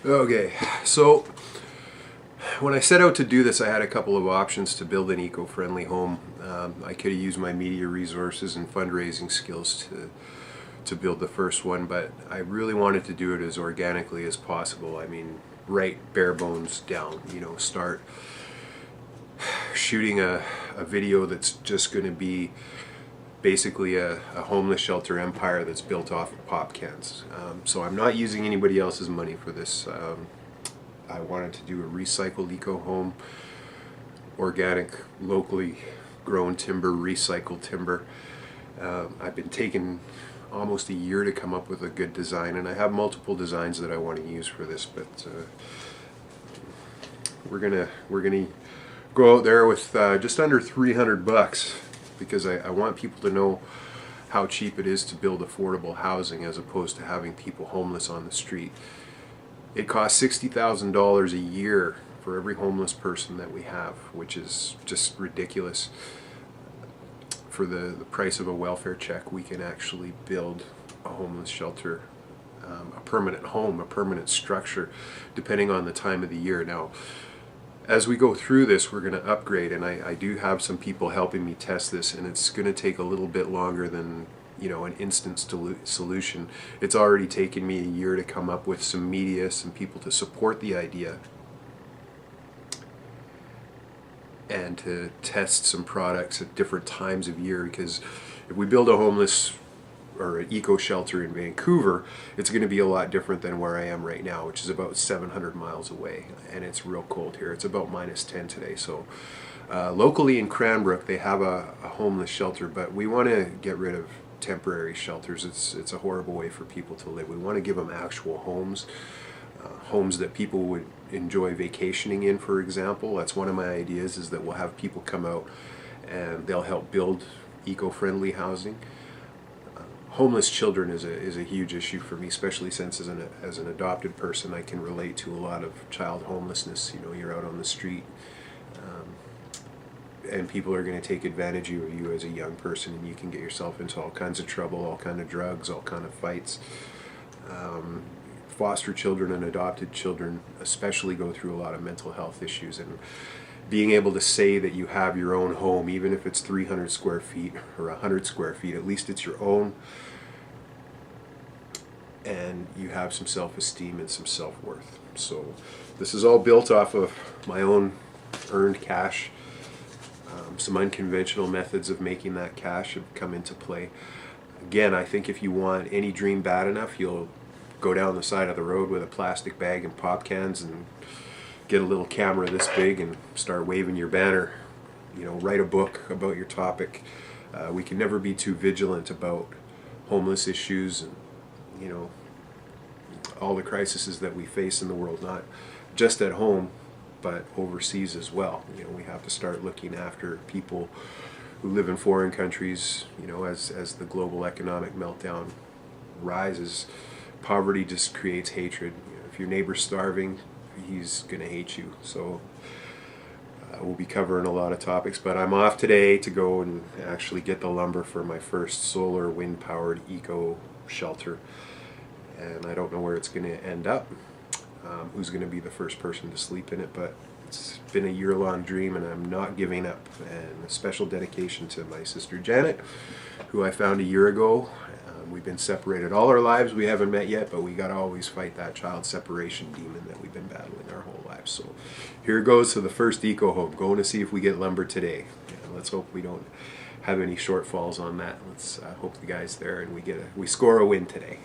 Okay, so when I set out to do this, I had a couple of options to build an eco-friendly home. I could have used my media resources and fundraising skills to build the first one, but I really wanted to do it as organically as possible. I mean, right bare bones down, start shooting a video that's just going to be basically a homeless shelter empire that's built off of pop cans. So I'm not using anybody else's money for this. I wanted to do a recycled eco home, organic, locally grown timber, recycled timber. I've been taking almost a year to come up with a good design, and I have multiple designs that I want to use for this, but we're gonna go out there with just under $300 because I want people to know how cheap it is to build affordable housing as opposed to having people homeless on the street. It costs $60,000 a year for every homeless person that we have, which is just ridiculous. For the price of a welfare check, we can actually build a homeless shelter, a permanent home, a permanent structure, depending on the time of the year. Now, as we go through this, we're going to upgrade, and I do have some people helping me test this, and it's going to take a little bit longer than an instant solution. It's already taken me a year to come up with some media, some people to support the idea, and to test some products at different times of year, because if we build a homeless or an eco shelter in Vancouver, it's going to be a lot different than where I am right now, which is about 700 miles away, and it's real cold here. It's about -10 today. So locally in Cranbrook they have a homeless shelter, but we want to get rid of temporary shelters. It's a horrible way for people to live. We want to give them actual homes, homes that people would enjoy vacationing in, for example. That's one of my ideas, is that we'll have people come out and they'll help build eco-friendly housing. Homeless children is a huge issue for me, especially since as an adopted person I can relate to a lot of child homelessness. You're out on the street, and people are going to take advantage of you as a young person, and you can get yourself into all kinds of trouble, all kinds of drugs, all kinds of fights. Foster children and adopted children especially go through a lot of mental health issues, and being able to say that you have your own home, even if it's 300 square feet or 100 square feet, at least it's your own, and you have some self-esteem and some self-worth. So this is all built off of my own earned cash. Some unconventional methods of making that cash have come into play. Again, I think if you want any dream bad enough, you'll go down the side of the road with a plastic bag and pop cans and get a little camera this big and start waving your banner. Write a book about your topic. We can never be too vigilant about homeless issues and all the crises that we face in the world, not just at home but overseas as well. We have to start looking after people who live in foreign countries. As the global economic meltdown rises, poverty just creates hatred. If your neighbor's starving, he's gonna hate you. So we'll be covering a lot of topics, but I'm off today to go and actually get the lumber for my first solar wind powered eco shelter, and I don't know where it's gonna end up, who's gonna be the first person to sleep in it, but it's been a year-long dream and I'm not giving up. And a special dedication to my sister Janet, who I found a year ago. We've been separated all our lives. We haven't met yet, but we got to always fight that child separation demon that we've been battling our whole lives. So here goes to the first eco home. Going to see if we get lumber today. Let's hope we don't have any shortfalls on that. Let's hope the guy's there and we score a win today.